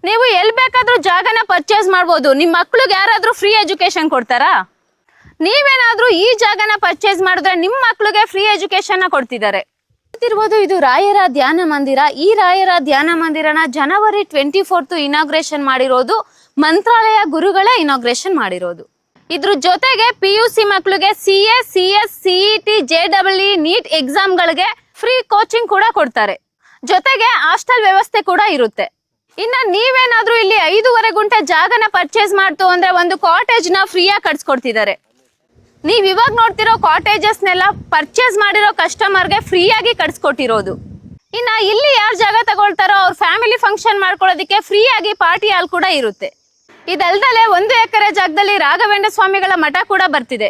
ನೀವು ಎಲ್ಲಿ ಬೇಕಾದ್ರೂ ಜಾಗನ ಪರ್ಚೇಸ್ ಮಾಡ್ಬೋದು. ನಿಮ್ಮ ಮಕ್ಳಿಗೆ ಯಾರಾದ್ರೂ ಫ್ರೀ ಎಜುಕೇಶನ್ ಕೊಡ್ತಾರಾ? ನೀವೇನಾದ್ರೂ ಈ ಜಾಗನ ಪರ್ಚೇಸ್ ಮಾಡಿದ್ರೆ ನಿಮ್ಮ ಮಕ್ಳಿಗೆ ಫ್ರೀ ಎಜುಕೇಶನ್ ಕೊಡ್ತಿದ್ದಾರೆ. ಇದು ರಾಯರ ಧ್ಯಾನ ಮಂದಿರ. ಈ ರಾಯರ ಧ್ಯಾನ ಮಂದಿರನ ಜನವರಿ 24 ಇನಾಗ್ರೇಷನ್ ಮಾಡಿರೋದು. ಮಂತ್ರಾಲಯ ಗುರುಗಳೇ ಇನಾಗ್ರೇಷನ್ ಮಾಡಿರೋದು. ಇದ್ರ ಜೊತೆಗೆ PUC ಮಕ್ಳಿಗೆ CA, CS, CET, JEE, NEET ಎಕ್ಸಾಮ್ಗಳಿಗೆ ಫ್ರೀ ಕೋಚಿಂಗ್ ಕೂಡ ಕೊಡ್ತಾರೆ. ಜೊತೆಗೆ ಹಾಸ್ಟೆಲ್ ವ್ಯವಸ್ಥೆ ಕೂಡ ಇರುತ್ತೆ. ಇನ್ನ ನೀವೇನಾದ್ರೂ ಇಲ್ಲಿ 5.5 ಗುಂಟೆ ಜಾಗನ ಪರ್ಚೇಸ್ ಮಾಡ್ತು ಅಂದ್ರೆ ಒಂದು ಕಾಟೇಜ್ ನ ಫ್ರೀಯಾಗಿ ಕಟ್ಸ್ಕೊಡ್ತಿದ್ದಾರೆ. ನೀವ್ ಇವಾಗ ನೋಡ್ತಿರೋ ಕಾಟೇಜಸ್ನೆಲ್ಲ ಪರ್ಚೇಸ್ ಮಾಡಿರೋ ಕಸ್ಟಮರ್ಗೆ ಫ್ರೀಯಾಗಿ ಕಟ್ಸ್ಕೊಟ್ಟಿರೋದು. ಇನ್ನ ಇಲ್ಲಿ ಯಾರು ಜಾಗ ತಗೊಳ್ತಾರೋ ಅವ್ರ ಫ್ಯಾಮಿಲಿ ಫಂಕ್ಷನ್ ಮಾಡ್ಕೊಳ್ಳೋದಕ್ಕೆ ಫ್ರೀಯಾಗಿ ಪಾರ್ಟಿ ಹಾಲ್ ಕೂಡ ಇರುತ್ತೆ. ಇದಲ್ದಲೆ 1 ಎಕರೆ ಜಾಗದಲ್ಲಿ ರಾಘವೇಂದ್ರ ಸ್ವಾಮಿಗಳ ಮಠ ಕೂಡ ಬರ್ತಿದೆ.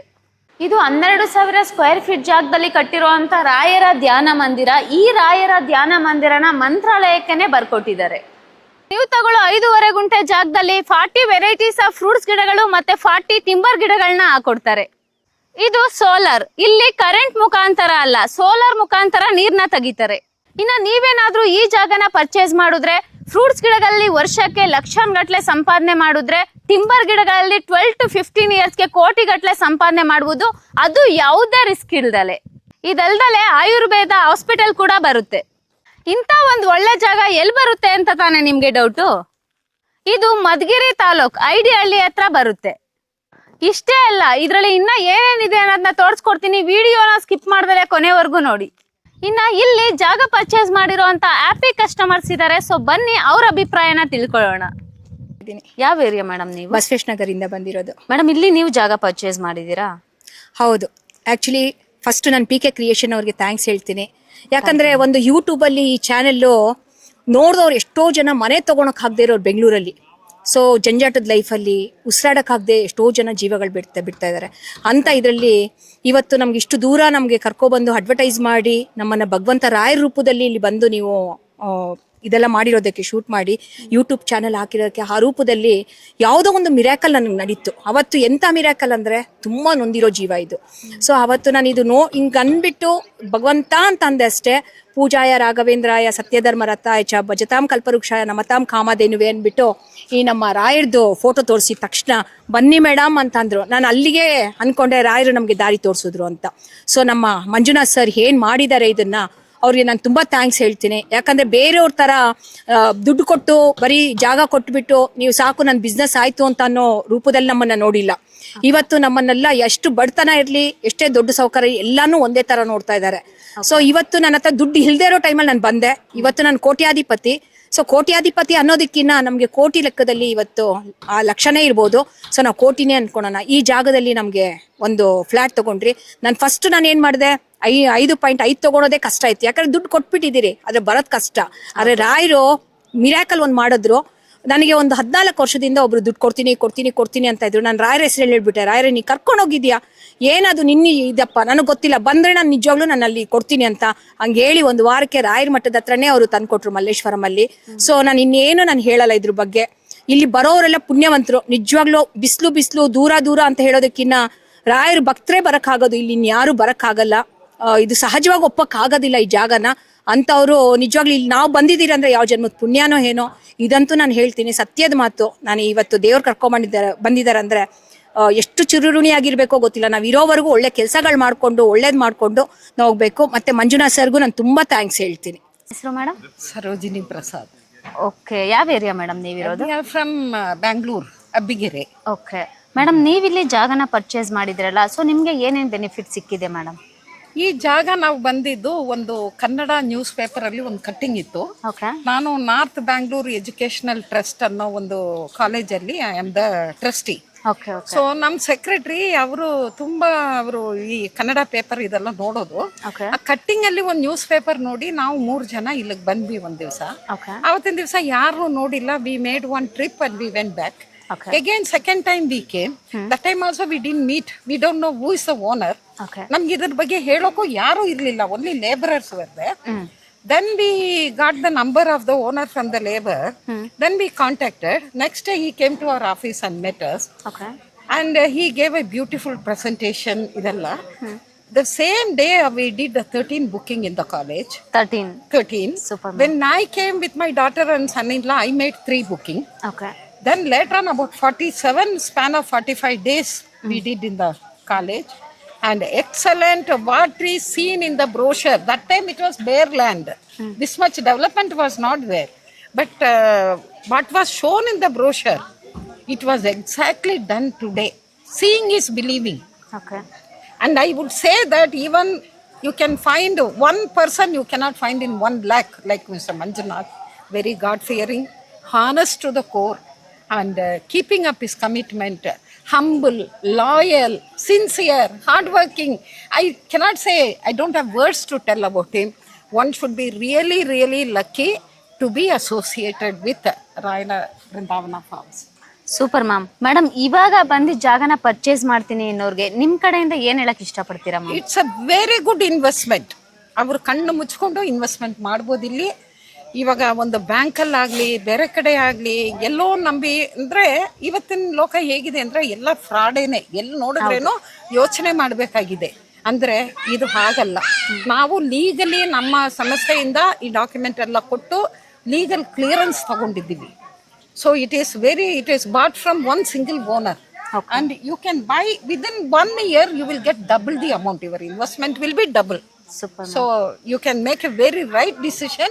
ಇದು 12,000 ಸ್ಕ್ವೇರ್ ಫೀಟ್ ಜಾಗದಲ್ಲಿ ಕಟ್ಟಿರುವಂತ ರಾಯರ ಧ್ಯಾನ ಮಂದಿರ. ಈ ರಾಯರ ಧ್ಯಾನ ಮಂದಿರನ ಮಂತ್ರಾಲಯಕ್ಕೇನೆ ಬರ್ಕೊಟ್ಟಿದ್ದಾರೆ. ನೀವು ತಗೊಳ್ಳೋ 5.5 ಗುಂಟೆ ಜಾಗದಲ್ಲಿ 40 ವೆರೈಟೀಸ್ ಆಫ್ ಫ್ರೂಟ್ಸ್ ಗಿಡಗಳು ಮತ್ತೆ 40 ಟಿಂಬರ್ ಗಿಡಗಳನ್ನ ಹಾಕೊಡ್ತಾರೆ. ಇದು ಸೋಲಾರ್. ಇಲ್ಲಿ ಕರೆಂಟ್ ಮುಖಾಂತರ ಅಲ್ಲ, ಸೋಲಾರ್ ಮುಖಾಂತರ ನೀರ್ನ ತೆಗಿತಾರೆ. ಇನ್ನ ನೀವೇನಾದ್ರೂ ಈ ಜಾಗನ ಪರ್ಚೇಸ್ ಮಾಡಿದ್ರೆ ಫ್ರೂಟ್ಸ್ ಗಿಡಗಳಲ್ಲಿ ವರ್ಷಕ್ಕೆ ಲಕ್ಷಾನ್ಗಟ್ಲೆ ಸಂಪಾದನೆ ಮಾಡಿದ್ರೆ, ಟಿಂಬರ್ ಗಿಡಗಳಲ್ಲಿ 12 to 15 ಇಯರ್ಸ್ಗೆ ಕೋಟಿಗಟ್ಲೆ ಸಂಪಾದನೆ ಮಾಡುವುದು, ಅದು ಯಾವುದೇ ರಿಸ್ಕ್ ಇಲ್ದಲೆ. ಇದಲ್ದಲೆ ಆಯುರ್ವೇದ ಹಾಸ್ಪಿಟಲ್ ಕೂಡ ಬರುತ್ತೆ. ಇಂಥ ಒಂದು ಒಳ್ಳೆ ಜಾಗ ಎಲ್ಲಿ ಬರುತ್ತೆ ಅಂತ ತಾನೇ ನಿಮ್ಗೆ ಡೌಟು? ಇದು ಮಧುಗಿರಿ ತಾಲೂಕ್ ಐಡಿಹಳ್ಳಿ ಹತ್ರ ಬರುತ್ತೆ. ಇಷ್ಟೇ ಅಲ್ಲ, ಇದರಲ್ಲಿ ಇನ್ನ ಏನೇನಿದೆ ಅನ್ನೋದನ್ನ ತೋರಿಸ್ಕೊಡ್ತೀನಿ. ವಿಡಿಯೋನ ಸ್ಕಿಪ್ ಮಾಡ್ದಲೆ ಕೊನೆವರೆಗೂ ನೋಡಿ. ಇನ್ನ ಇಲ್ಲಿ ಜಾಗ ಪರ್ಚೇಸ್ ಮಾಡಿರೋಂತ ಹ್ಯಾಪಿ ಕಸ್ಟಮರ್ಸ್ ಇದ್ದಾರೆ. ಸೊ ಬನ್ನಿ ಅವ್ರ ಅಭಿಪ್ರಾಯನ ತಿಳ್ಕೊಳ್ಳೋಣ. ಯಾವ ಏರಿಯಾ ಮೇಡಮ್ ನೀವು? ಬಸವೇಶ್ ನಗರಿಂದ ಬಂದಿರೋದು. ಮೇಡಮ್ ಇಲ್ಲಿ ನೀವು ಜಾಗ ಪರ್ಚೇಸ್ ಮಾಡಿದೀರಾ? ಹೌದು. ಆಕ್ಚುಲಿ ಫಸ್ಟ್ ನಾನು PK ಕ್ರಿಯೇಷನ್ ಅವ್ರಿಗೆ ಥ್ಯಾಂಕ್ಸ್ ಹೇಳ್ತೀನಿ. ಯಾಕಂದ್ರೆ ಒಂದು ಯೂಟ್ಯೂಬಲ್ಲಿ ಈ ಚಾನೆಲ್ಲು ನೋಡಿದವ್ರು ಎಷ್ಟೋ ಜನ ಮನೆ ತಗೊಳಕ್ ಆಗದೆ ಇರೋರು ಬೆಂಗಳೂರಲ್ಲಿ. ಸೊ ಜಂಜಾಟದ ಲೈಫಲ್ಲಿ ಉಸಿರಾಡಕ್ಕಾಗದೆ ಎಷ್ಟೋ ಜನ ಜೀವಗಳು ಬಿಡ್ತಾ ಇದ್ದಾರೆ. ಅಂತ ಇದರಲ್ಲಿ ಇವತ್ತು ನಮ್ಗೆ ಇಷ್ಟು ದೂರ ನಮಗೆ ಕರ್ಕೊಬಂದು ಅಡ್ವರ್ಟೈಸ್ ಮಾಡಿ ನಮ್ಮನ್ನು ಭಗವಂತ ರಾಯರ ರೂಪದಲ್ಲಿ ಇಲ್ಲಿ ಬಂದು ನೀವು ಇದೆಲ್ಲ ಮಾಡಿರೋದಕ್ಕೆ, ಶೂಟ್ ಮಾಡಿ ಯೂಟ್ಯೂಬ್ ಚಾನಲ್ ಹಾಕಿರೋದಕ್ಕೆ, ಆ ರೂಪದಲ್ಲಿ ಯಾವುದೋ ಒಂದು ಮಿರಾಕಲ್ ನನಗೆ ನಡೀತು. ಅವತ್ತು ಎಂಥ ಮಿರಾಕಲ್ ಅಂದರೆ ತುಂಬ ನೊಂದಿರೋ ಜೀವ ಇದು. ಸೊ ಅವತ್ತು ನಾನು ಇದು ಹಿಂಗೆ ಅಂದ್ಬಿಟ್ಟು ಭಗವಂತ ಅಂತ ಅಂದೆ ಅಷ್ಟೇ. ಪೂಜಾಯ ರಾಘವೇಂದ್ರಾಯ ಸತ್ಯಧರ್ಮ ರಥಾಯ ಚ ಭಜತಾಂ ಕಲ್ಪವೃಕ್ಷಾಯ ನಮತಾಂ ಕಾಮಧೇನುವೆ ಅಂದ್ಬಿಟ್ಟು ಈ ನಮ್ಮ ರಾಯರ್ದು ಫೋಟೋ ತೋರಿಸಿದ ತಕ್ಷಣ ಬನ್ನಿ ಮೇಡಮ್ ಅಂತಂದ್ರು. ನಾನು ಅಲ್ಲಿಗೆ ಅಂದ್ಕೊಂಡೆ ರಾಯರು ನಮಗೆ ದಾರಿ ತೋರಿಸಿದ್ರು ಅಂತ. ಸೊ ನಮ್ಮ ಮಂಜುನಾಥ್ ಸರ್ ಏನು ಮಾಡಿದ್ದಾರೆ ಇದನ್ನ, ಅವ್ರಿಗೆ ನಾನು ತುಂಬ ಥ್ಯಾಂಕ್ಸ್ ಹೇಳ್ತೀನಿ. ಯಾಕಂದರೆ ಬೇರೆಯವ್ರ ಥರ ದುಡ್ಡು ಕೊಟ್ಟು ಬರೀ ಜಾಗ ಕೊಟ್ಬಿಟ್ಟು ನೀವು ಸಾಕು ನನ್ನ ಬಿಸ್ನೆಸ್ ಆಯಿತು ಅಂತ ಅನ್ನೋ ರೂಪದಲ್ಲಿ ನಮ್ಮನ್ನು ನೋಡಿಲ್ಲ. ಇವತ್ತು ನಮ್ಮನ್ನೆಲ್ಲ ಎಷ್ಟು ಬಡತನ ಇರಲಿ, ಎಷ್ಟೇ ದೊಡ್ಡ ಸೌಕರ್ಯ ಎಲ್ಲಾನು ಒಂದೇ ಥರ ನೋಡ್ತಾ ಇದ್ದಾರೆ. ಸೊ ಇವತ್ತು ನನ್ನ ಹತ್ರ ದುಡ್ಡು ಇಲ್ಲದೆ ಇರೋ ಟೈಮಲ್ಲಿ ನಾನು ಬಂದೆ. ಇವತ್ತು ನಾನು ಕೋಟ್ಯಾಧಿಪತಿ. ಸೊ ಕೋಟ್ಯಾಧಿಪತಿ ಅನ್ನೋದಕ್ಕಿಂತ ನಮಗೆ ಕೋಟಿ ಲೆಕ್ಕದಲ್ಲಿ ಇವತ್ತು ಆ ಲಕ್ಷನೇ ಇರ್ಬೋದು. ಸೊ ನಾವು ಕೋಟಿನೇ ಅನ್ಕೊಳೋಣ. ಈ ಜಾಗದಲ್ಲಿ ನಮಗೆ ಒಂದು ಫ್ಲ್ಯಾಟ್ ತೊಗೊಂಡ್ರಿ. ನಾನು ಏನು ಮಾಡಿದೆ, 5.5 ತೊಗೊಳೋದೇ ಕಷ್ಟ ಆಯ್ತು. ಯಾಕಂದ್ರೆ ದುಡ್ಡು ಕೊಟ್ಬಿಟ್ಟಿದ್ದೀರಿ, ಆದರೆ ಬರೋದು ಕಷ್ಟ. ಆದರೆ ರಾಯರು ಮಿರಾಕಲ್ ಒಂದು ಮಾಡಿದ್ರು. ನನಗೆ ಒಂದು 14 ವರ್ಷದಿಂದ ಒಬ್ರು ದುಡ್ಡು ಕೊಡ್ತೀನಿ ಅಂತ ಇದ್ರು. ನಾನು ರಾಯರ ಹೆಸರು ಹೇಳ್ಬಿಟ್ಟೆ, ರಾಯರೇ ನೀ ಕರ್ಕೊಂಡೋಗಿದ್ಯಾ, ಏನದು ನಿನ್ನ ಇದಪ್ಪ ನನಗೆ ಗೊತ್ತಿಲ್ಲ, ಬಂದರೆ ನಾನು ನಿಜವಾಗ್ಲೂ ನಾನು ಅಲ್ಲಿ ಕೊಡ್ತೀನಿ ಅಂತ ಹಂಗೆ ಹೇಳಿ 1 ವಾರಕ್ಕೆ ರಾಯರ ಮಠದ ಹತ್ರನೇ ಅವರು ತಂದ್ಕೊಟ್ರು ಮಲ್ಲೇಶ್ವರಮಲ್ಲಿ. ಸೊ ನಾನು ಇನ್ನೇನು ನಾನು ಹೇಳಲ್ಲ ಇದ್ರ ಬಗ್ಗೆ. ಇಲ್ಲಿ ಬರೋರೆಲ್ಲ ಪುಣ್ಯವಂತರು. ನಿಜವಾಗ್ಲೂ ಬಿಸಿಲು ದೂರ ಅಂತ ಹೇಳೋದಕ್ಕಿನ್ನ ರಾಯರು ಭಕ್ತರೇ ಬರೋಕ್ಕಾಗೋದು, ಇಲ್ಲಿ ಇನ್ಯಾರು ಬರೋಕ್ಕಾಗಲ್ಲ. ಇದು ಸಹಜವಾಗಿ ಒಪ್ಪಕ್ಕಾಗೋದಿಲ್ಲ ಈ ಜಾಗನ. ಅಂತವ್ರು ನಿಜವಾಗ್ಲೂ ಇಲ್ಲಿ ನಾವು ಬಂದಿದ್ದೀರಿ ಅಂದ್ರೆ ಯಾವ ಜನ್ಮದ ಪುಣ್ಯನೋ ಏನೋ, ಇದಂತೂ ನಾನು ಹೇಳ್ತೀನಿ, ಸತ್ಯದ ಮಾತು. ನಾನು ಇವತ್ತು ದೇವ್ರು ಬಂದಿದ್ದಾರೆ ಅಂದ್ರೆ ಎಷ್ಟು ಚಿರುಋಣಿಯಾಗಿರ್ಬೇಕೋ ಗೊತ್ತಿಲ್ಲ. ನಾವು ಇರೋವರೆಗೂ ಒಳ್ಳೆ ಕೆಲಸಗಳು ಮಾಡ್ಕೊಂಡು ಒಳ್ಳೇದು ಮಾಡ್ಕೊಂಡು ನಾವು ಹೋಗ್ಬೇಕು. ಮತ್ತೆ ಮಂಜುನಾಥ್ ಸರ್ಗೂ ನಾನು ತುಂಬಾ ಥ್ಯಾಂಕ್ಸ್ ಹೇಳ್ತೀನಿ. ಹೆಸರು ಮೇಡಮ್? ಸರೋಜಿನಿ ಪ್ರಸಾದ್. ಓಕೆ. ಯಾವ ಏರಿಯಾ ಮೇಡಮ್ ನೀವಿರೋದು? From Bangalore, Abbigere. Okay madam, ನೀವಿಲ್ಲಿ ಜಾಗನ ಪರ್ಚೇಸ್ ಮಾಡಿದ್ರಲ್ಲ, ಸೊ ನಿಮ್ಗೆ ಏನೇನು ಬೆನಿಫಿಟ್ ಸಿಕ್ಕಿದೆ ಮೇಡಮ್? ಈ ಜಾಗ ನಾವು ಬಂದಿದ್ದು ಒಂದು ಕನ್ನಡ ನ್ಯೂಸ್ ಪೇಪರ್ ಅಲ್ಲಿ ಒಂದು ಕಟ್ಟಿಂಗ್ ಇತ್ತು. ನಾನು ನಾರ್ತ್ ಬ್ಯಾಂಗ್ಳೂರ್ ಎಜುಕೇಶನಲ್ ಟ್ರಸ್ಟ್ ಅನ್ನೋ ಒಂದು ಕಾಲೇಜಲ್ಲಿ I am the trustee. So ನಮ್ ಸೆಕ್ರೆಟರಿ ಅವರು ಈ ಕನ್ನಡ ಪೇಪರ್ ಇದೆಲ್ಲ ನೋಡೋದು. ಆ ಕಟ್ಟಿಂಗ್ ಅಲ್ಲಿ ಒಂದು ನ್ಯೂಸ್ ಪೇಪರ್ ನೋಡಿ ನಾವು 3 ಜನ ಇಲ್ಲಿಗೆ ಬಂದ್ವಿ ಒಂದ್ ದಿವಸ. ಅವತ್ತಿನ ದಿವಸ ಯಾರು ನೋಡಿಲ್ಲ. We made one trip and we went back. Again, second time we came. That time also we didn't meet. We don't know who is the owner. ನಮ್ಗೆ ಇದ್ರ ಬಗ್ಗೆ ಹೇಳೋಕ್ಕೂ ಯಾರು ಇರ್ಲಿಲ್ಲ. Only laborers were there. Then we got the number of the owner from the labor. Then we contacted. Next day he came to our office and met us. And he gave a beautiful presentation. ಇದೆಲ್ಲ The same day we did the 13 booking in the college. 13. Super. When I came with my daughter and son-in-law, I made 3 booking. Okay. Then later on, about 47 span of 45 days we did in the college. And excellent what is seen in the brochure. That time it was bare land. This much development was not there. But what was shown in the brochure, it was exactly done today. Seeing is believing. Okay. And I would say that even you can find one person you cannot find in 1 lakh, like Mr. Manjunath, very God-fearing, honest to the core, and keeping up his commitment, humble, loyal, sincere, hardworking. I cannot say, I don't have words to tell about him. One should be really, really lucky to be associated with Rayana Vrindavana Farms. Super ma'am. Madam, ಇವಾಗ ಬಂದು ಜಾಗನ purchase ಮಾಡ್ತೀನಿ ಅನ್ನೋರ್ಗೆ ನಿಮ್ ಕಡೆಯಿಂದ ಏನ್ ಹೇಳಕ್ ಇಷ್ಟಪಡ್ತೀರಾ ma'am? It's a very good investment. ಅವರು ಕಣ್ಣು ಮುಚ್ಕೊಂಡು ಇನ್ವೆಸ್ಟ್ಮೆಂಟ್ ಮಾಡ್ಬೋದು ಇಲ್ಲಿ. ಇವಾಗ ಒಂದು ಬ್ಯಾಂಕಲ್ಲಾಗಲಿ ಬೇರೆ ಕಡೆ ಆಗಲಿ ಎಲ್ಲೋ ನಂಬಿ ಅಂದರೆ ಇವತ್ತಿನ ಲೋಕ ಹೇಗಿದೆ ಅಂದರೆ ಎಲ್ಲ ಫ್ರಾಡೇನೆ. ಎಲ್ಲಿ ನೋಡಿದ್ರೇನೋ ಯೋಚನೆ ಮಾಡಬೇಕಾಗಿದೆ. ಅಂದರೆ ಇದು ಹಾಗಲ್ಲ. ನಾವು ಲೀಗಲಿ ನಮ್ಮ ಸಂಸ್ಥೆಯಿಂದ ಈ ಡಾಕ್ಯುಮೆಂಟ್ ಎಲ್ಲ ಕೊಟ್ಟು ಲೀಗಲ್ ಕ್ಲಿಯರೆನ್ಸ್ ತಗೊಂಡಿದ್ದೀವಿ. So it is bought from one single owner. Okay. And you can buy within 1 year, you will get double the amount. Your investment will be double. Super. So you can make a very right decision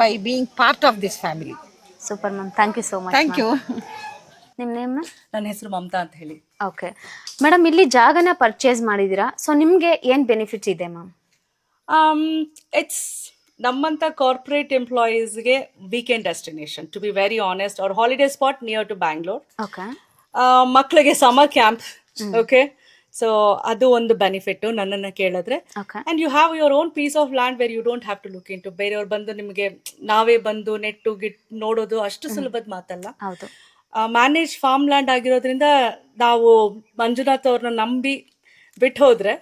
by being part of this family. Super ma'am. Thank you so much. Thank you. ನಿಮ್ಮ name? ನನ್ನ ಹೆಸರು ಮಮತಾ ಅಂತ ಹೇಳಿ. Okay madam, ಇಲ್ಲಿ ಜಾಗನ purchase ಮಾಡಿದೀರಾ, so ನಿಮ್ಗೆ ಏನ್ ಬೆನಿಫಿಟ್ಸ್ ಇದೆ ಮ್ಯಾಮ್? ಇಟ್ಸ್ ನಮ್ಮಂತ ಕಾರ್ಪೊರೇಟ್ ಎಂಪ್ಲಾಯೀಸ್ಗೆ weekend destination, to be very honest, ಅವ್ರ holiday spot near to Bangalore. Okay. ಮಕ್ಕಳಿಗೆ ಸಮರ್ ಕ್ಯಾಂಪ್. ಓಕೆ, ಸೊ ಅದು ಒಂದು ಬೆನಿಫಿಟ್ ನನ್ನನ್ನು ಕೇಳಿದ್ರೆ. And you have your own piece of land where you don't have to look into ಬೇರೆಯವ್ರು ಬಂದು ನಿಮಗೆ ನಾವೇ ಬಂದು ನೆಟ್ಟು ಗಿಟ್ ನೋಡೋದು ಅಷ್ಟು ಸುಲಭದ ಮಾತಲ್ಲ. ಹೌದು. ಮ್ಯಾನೇಜ್ ಫಾರ್ಮ್ ಲ್ಯಾಂಡ್ ಆಗಿರೋದ್ರಿಂದ ನಾವು ಮಂಜುನಾಥ್ ಅವ್ರನ್ನ ನಂಬಿ ಬಿಟ್ಟು ಹೋದ್ರೆ,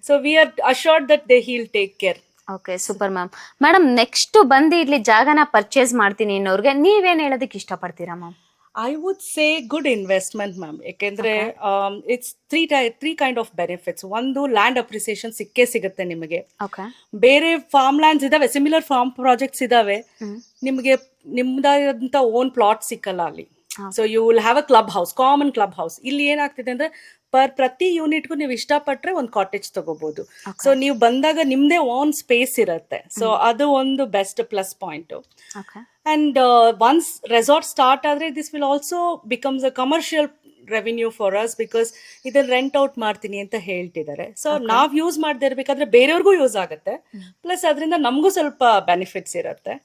so we are assured that they will take care. Okay, super ma'am. Madam, next ಬಂದು ಇಲ್ಲಿ ಜಾಗನ ಪರ್ಚೇಸ್ ಮಾಡ್ತೀನಿ ಅನ್ನೋರ್ಗೆ ನೀವೇನ್ ಹೇಳೋದಕ್ಕೆ ಇಷ್ಟಪಡ್ತೀರಾ ma'am? I would say good investment, ma'am. ಯಾಕೆಂದ್ರೆ it's three kind of benefits. ಒಂದು ಲ್ಯಾಂಡ್ ಅಪ್ರಿಸಿಯೇಷನ್ ಸಿಗುತ್ತೆ ನಿಮಗೆ. ಬೇರೆ ಫಾರ್ಮ್ ಲ್ಯಾಂಡ್ಸ್ ಇದಾವೆ, ಸಿಮಿಲರ್ ಫಾರ್ಮ್ ಪ್ರಾಜೆಕ್ಟ್ಸ್ ಇದಾವೆ, ನಿಮಗೆ ನಿಮ್ದಾದಂತ ಓನ್ ಪ್ಲಾಟ್ ಸಿಕ್ಕಲ್ಲ ಅಲ್ಲಿ. So you will have a clubhouse, common clubhouse. ಇಲ್ಲಿ ಏನಾಗ್ತಿದೆ ಅಂದ್ರೆ ಪ್ರತಿ ಯೂನಿಟ್ಗೂ ನೀವು ಇಷ್ಟಪಟ್ರೆ ಒಂದು ಕಾಟೇಜ್ ತಗೋಬಹುದು. ಸೊ ನೀವು ಬಂದಾಗ ನಿಮ್ದೇ ಓನ್ ಸ್ಪೇಸ್ ಇರುತ್ತೆ. ಸೊ ಅದು ಒಂದು best plus point. And once resort start ಆದ್ರೆ this will also becomes a commercial revenue for us, because ಇದನ್ನ ರೆಂಟ್ ಔಟ್ ಮಾಡ್ತೀನಿ ಅಂತ ಹೇಳ್ತಿದ್ದಾರೆ. ಸೊ ನಾವ್ ಯೂಸ್ ಮಾಡದೇ ಇರ್ಬೇಕಾದ್ರೆ ಬೇರೆಯವ್ರಿಗೂ ಯೂಸ್ ಆಗುತ್ತೆ, ಪ್ಲಸ್ ಅದರಿಂದ ನಮಗೂ ಸ್ವಲ್ಪ ಬೆನಿಫಿಟ್ಸ್ ಇರುತ್ತೆ.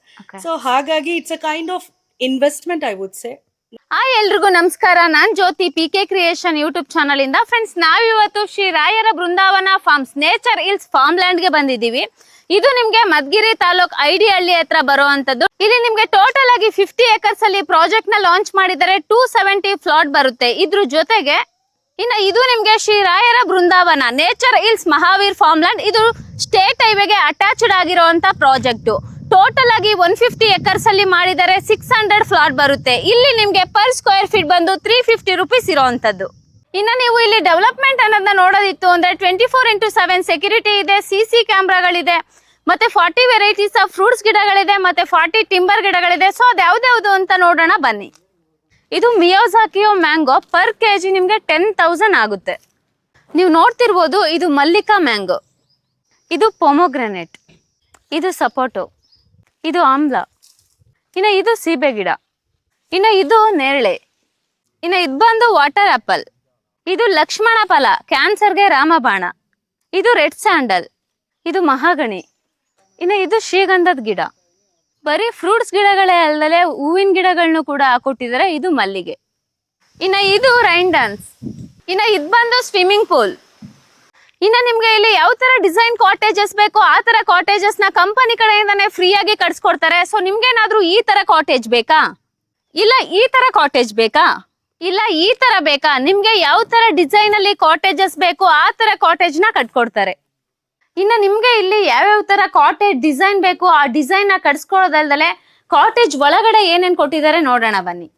ಸೊ ಹಾಗಾಗಿ it's a kind of investment, I would say. Hi ಎಲ್ರಿಗೂ ನಮಸ್ಕಾರ. ನಾನ್ Jyoti, PK creation YouTube channel ಇಂದ. ಫ್ರೆಂಡ್ಸ್, ನಾವಿವತ್ತು Shri Rayara Brindavana farms nature hills farm land ಗೆ ಬಂದಿದ್ದೀವಿ. ಇದು ನಿಮ್ಗೆ ಮಧುಗಿರಿ ತಾಲೂಕ್ ಐಡಿಹಳ್ಳಿ ಹತ್ರ ಬರುವಂತದ್ದು. ಇಲ್ಲಿ ನಿಮ್ಗೆ ಟೋಟಲ್ ಆಗಿ 50 acres ಅಲ್ಲಿ ಪ್ರಾಜೆಕ್ಟ್ ನ ಲಾಂಚ್ ಮಾಡಿದರೆ 270 ಫ್ಲಾಟ್ ಬರುತ್ತೆ. ಇದ್ರ ಜೊತೆಗೆ ಇನ್ನು ಇದು ನಿಮ್ಗೆ Shri Rayara Brindavana nature hills Mahaveer farm land. ಇದು ಸ್ಟೇಟ್ ಹೈವೇಗೆ ಅಟ್ಯಾಚ್ಡ್ ಆಗಿರುವಂತ ಪ್ರಾಜೆಕ್ಟ್. ಟೋಟಲ್ ಆಗಿ 150 acres ಅಲ್ಲಿ ಮಾಡಿದರೆ 600 ಫ್ಲಾಟ್ ಬರುತ್ತೆ. ಇಲ್ಲಿ ನಿಮ್ಗೆ ಪರ್ ಸ್ಕ್ವೇರ್ ಫೀಟ್ ಬಂದು 350 rupees ಇರೋವಂಥದ್ದು. ಇನ್ನು ನೀವು ಇಲ್ಲಿ ಡೆವಲಪ್ಮೆಂಟ್ ಅನ್ನೋದನ್ನ ನೋಡೋದಿತ್ತು ಅಂದ್ರೆ 24/7 ಸೆಕ್ಯೂರಿಟಿ ಇದೆ, CC ಕ್ಯಾಮ್ರಾಗಳಿದೆ, ಮತ್ತೆ 40 ವೆರೈಟೀಸ್ ಆಫ್ ಫ್ರೂಟ್ಸ್ ಗಿಡಗಳಿದೆ, ಮತ್ತೆ 40 ಟಿಂಬರ್ ಗಿಡಗಳಿದೆ. ಸೊ ಅದು ಯಾವ್ದ್ಯಾವ್ದು ಅಂತ ನೋಡೋಣ ಬನ್ನಿ. ಇದು ಮಿಯಾಜಾಕಿಯೋ ಮ್ಯಾಂಗೋ, ಪರ್ kg ನಿಮ್ಗೆ 10,000 ಆಗುತ್ತೆ. ನೀವು ನೋಡ್ತಿರ್ಬೋದು, ಇದು ಮಲ್ಲಿಕಾ ಮ್ಯಾಂಗೋ, ಇದು ಪೊಮೊಗ್ರಾನೇಟ್, ಇದು ಸಪೋಟೊ, ಇದು ಆಮ್ಲ, ಇನ್ನು ಇದು ಸೀಬೆ ಗಿಡ, ಇನ್ನು ಇದು ನೇರಳೆ, ಇನ್ನು ಇದು ಬಂದು ವಾಟರ್ ಆಪಲ್, ಇದು ಲಕ್ಷ್ಮಣ ಫಲ, ಕ್ಯಾನ್ಸರ್ಗೆ ರಾಮಬಾಣ, ಇದು ರೆಡ್ ಸ್ಯಾಂಡಲ್, ಇದು ಮಹಾಗಣಿ, ಇನ್ನು ಇದು ಶ್ರೀಗಂಧದ ಗಿಡ. ಬರೀ ಫ್ರೂಟ್ಸ್ ಗಿಡಗಳೇ ಅಲ್ಲದೆ ಹೂವಿನ ಗಿಡಗಳನ್ನು ಕೂಡ ಹಾಕೊಟ್ಟಿದ್ದಾರೆ. ಇದು ಮಲ್ಲಿಗೆ, ಇನ್ನು ಇದು ರೈನ್ ಡ್ಯಾನ್ಸ್, ಇನ್ನು ಇದು ಬಂದು ಸ್ವಿಮ್ಮಿಂಗ್ ಪೂಲ್. ಇನ್ನು ನಿಮ್ಗೆ ಇಲ್ಲಿ ಯಾವ ತರ ಡಿಸೈನ್ ಕಾಟೇಜಸ್ ಬೇಕು ಆ ತರ ಕಾಟೇಜಸ್ ನ ಕಂಪನಿ ಕಡೆಯಿಂದಾನೆ ಫ್ರೀ ಆಗಿ ಕಟ್ಸ್ಕೊಡ್ತಾರೆ. ಸೊ ನಿಮ್ಗೇನಾದ್ರೂ ಈ ತರ ಕಾಟೇಜ್ ಬೇಕಾ, ಇಲ್ಲ ಈ ತರ ಕಾಟೇಜ್ ಬೇಕಾ, ಇಲ್ಲ ಈ ತರ ಬೇಕಾ, ನಿಮ್ಗೆ ಯಾವ ತರ ಡಿಸೈನ್ ಅಲ್ಲಿ ಕಾಟೇಜಸ್ ಬೇಕು ಆ ತರ ಕಾಟೇಜ್ ನ ಕಟ್ಕೊಡ್ತಾರೆ. ಇನ್ನು ನಿಮ್ಗೆ ಇಲ್ಲಿ ಯಾವ್ಯಾವ ತರ ಕಾಟೇಜ್ ಡಿಸೈನ್ ಬೇಕು ಆ ಡಿಸೈನ್ ನ ಕಟ್ಸ್ಕೊಳೋದಲ್ದಲೆ ಕಾಟೇಜ್ ಒಳಗಡೆ ಏನೇನ್ ಕೊಟ್ಟಿದ್ದಾರೆ ನೋಡೋಣ ಬನ್ನಿ.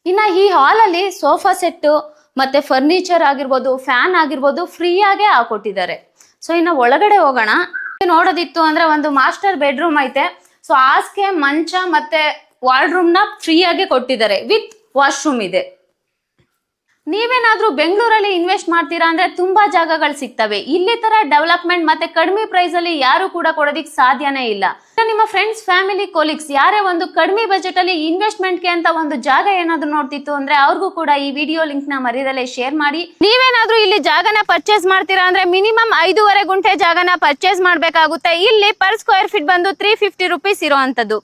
ಇನ್ನ ಈ ಹಾಲ್ ಅಲ್ಲಿ ಸೋಫಾ ಸೆಟ್, ಮತ್ತೆ ಫರ್ನಿಚರ್ ಆಗಿರ್ಬೋದು, ಫ್ಯಾನ್ ಆಗಿರ್ಬೋದು ಫ್ರೀಯಾಗೆ ಹಾಕೊಟ್ಟಿದ್ದಾರೆ. ಸೊ ಇನ್ನು ಒಳಗಡೆ ಹೋಗೋಣ. ನೋಡೋದಿತ್ತು ಅಂದ್ರೆ ಒಂದು ಮಾಸ್ಟರ್ ಬೆಡ್ರೂಮ್ ಐತೆ. ಸೊ ಹಾಸಿಗೆ, ಮಂಚ ಮತ್ತೆ ವಾರ್ಡ್ರೂಮ್ ನ ಫ್ರೀಯಾಗೆ ಕೊಟ್ಟಿದ್ದಾರೆ, ವಿತ್ ವಾಶ್ರೂಮ್ ಇದೆ. ನೀವೇನಾದ್ರೂ ಬೆಂಗಳೂರಲ್ಲಿ ಇನ್ವೆಸ್ಟ್ ಮಾಡ್ತೀರಾ ಅಂದ್ರೆ ತುಂಬಾ ಜಾಗಗಳು ಸಿಗ್ತವೆ. ಇಲ್ಲಿ ತರ ಡೆವಲಪ್ಮೆಂಟ್ ಮತ್ತೆ ಕಡಿಮೆ ಪ್ರೈಸ್ ಅಲ್ಲಿ ಯಾರು ಕೂಡ ಕೊಡೋದಿಕ್ ಸಾಧ್ಯನೇ ಇಲ್ಲ. ನಿಮ್ಮ ಫ್ರೆಂಡ್ಸ್, ಫ್ಯಾಮಿಲಿ, ಕೊಲೀಗ್ಸ್ ಯಾರೇ ಒಂದು ಕಡಿಮೆ ಬಜೆಟ್ ಅಲ್ಲಿ ಇನ್ವೆಸ್ಟ್ಮೆಂಟ್ ಗೆ ಅಂತ ಒಂದು ಜಾಗ ಏನಾದ್ರು ನೋಡ್ತಿತ್ತು ಅಂದ್ರೆ ಅವ್ರಿಗೂ ಕೂಡ ಈ ವಿಡಿಯೋ ಲಿಂಕ್ ನ ಮರ್ಯಾದಲ್ಲೇ ಶೇರ್ ಮಾಡಿ. ನೀವೇನಾದ್ರೂ ಇಲ್ಲಿ ಜಾಗನ ಪರ್ಚೇಸ್ ಮಾಡ್ತೀರಾ ಅಂದ್ರೆ ಮಿನಿಮಮ್ 5.5 ಗುಂಟೆ ಜಾಗನ ಪರ್ಚೇಸ್ ಮಾಡ್ಬೇಕಾಗುತ್ತೆ. ಇಲ್ಲಿ ಪರ್ ಸ್ಕ್ವೇರ್ ಫೀಟ್ ಬಂದು 350 ರೂಪೀಸ್ ಇರುವಂತದ್ದು.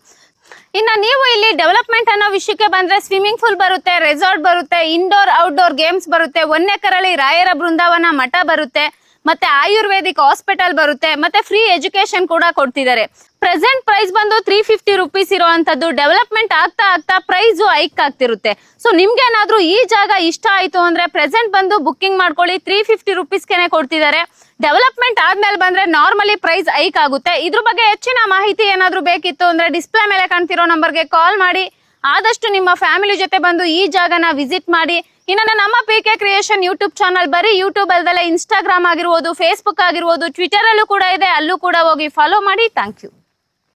ಇನ್ನ ನೀವು ಇಲ್ಲಿ ಡೆವಲಪ್ಮೆಂಟ್ ಅನ್ನೋ ವಿಷಯಕ್ಕೆ ಬಂದ್ರೆ ಸ್ವಿಮ್ಮಿಂಗ್ ಪೂಲ್ ಬರುತ್ತೆ, ರೆಸಾರ್ಟ್ ಬರುತ್ತೆ, ಇಂಡೋರ್ ಔಟ್ಡೋರ್ ಗೇಮ್ಸ್ ಬರುತ್ತೆ, ಹೊನ್ನೆಕರಳಿ ರಾಯರ ಬೃಂದಾವನ ಮಠ ಬರುತ್ತೆ, ಮತ್ತೆ ಆಯುರ್ವೇದಿಕ್ ಹಾಸ್ಪಿಟಲ್ ಬರುತ್ತೆ, ಮತ್ತೆ ಫ್ರೀ ಎಜುಕೇಶನ್ ಕೂಡ ಕೊಡ್ತಿದ್ದಾರೆ. ಪ್ರೆಸೆಂಟ್ ಪ್ರೈಸ್ ಬಂದು 350 ರೂಪೀಸ್ ಇರುವಂತದ್ದು. ಡೆವಲಪ್ಮೆಂಟ್ ಆಗ್ತಾ ಆಗ್ತಾ ಪ್ರೈಸ್ ಹೈಕ್ ಆಗ್ತಿರುತ್ತೆ. ಸೊ ನಿಮ್ಗೆ ಏನಾದ್ರೂ ಈ ಜಾಗ ಇಷ್ಟ ಆಯ್ತು ಅಂದ್ರೆ ಪ್ರೆಸೆಂಟ್ ಬಂದು ಬುಕ್ಕಿಂಗ್ ಮಾಡ್ಕೊಳ್ಳಿ. 350 ರೂಪೀಸ್ಗೆನೆ ಕೊಡ್ತಿದ್ದಾರೆ. ಡೆವಲಪ್ಮೆಂಟ್ ಆದ್ಮೇಲೆ ಬಂದ್ರೆ ನಾರ್ಮಲಿ ಪ್ರೈಸ್ ಹೈಕ್ ಆಗುತ್ತೆ. ಇದ್ರ ಬಗ್ಗೆ ಹೆಚ್ಚಿನ ಮಾಹಿತಿ ಏನಾದ್ರೂ ಬೇಕಿತ್ತು ಅಂದ್ರೆ ಡಿಸ್ಪ್ಲೇ ಮೇಲೆ ಕಾಣ್ತಿರೋ ನಂಬರ್ಗೆ ಕಾಲ್ ಮಾಡಿ. ಆದಷ್ಟು ನಿಮ್ಮ ಫ್ಯಾಮಿಲಿ ಜೊತೆ ಬಂದು ಈ ಜಾಗನ ವಿಸಿಟ್ ಮಾಡಿ. ಇನ್ನು ನಮ್ಮ PK ಕ್ರಿಯೇಷನ್ ಯೂಟ್ಯೂಬ್ ಚಾನಲ್ ಬರೀ ಯೂಟ್ಯೂಬ್ ಅಲ್ಲದೆ ಇನ್ಸ್ಟಾಗ್ರಾಮ್ ಆಗಿರ್ಬೋದು, ಫೇಸ್ಬುಕ್ ಆಗಿರ್ಬೋದು, ಟ್ವಿಟರ್ ಅಲ್ಲೂ ಕೂಡ ಇದೆ. ಅಲ್ಲೂ ಕೂಡ ಹೋಗಿ ಫಾಲೋ ಮಾಡಿ. Thank you.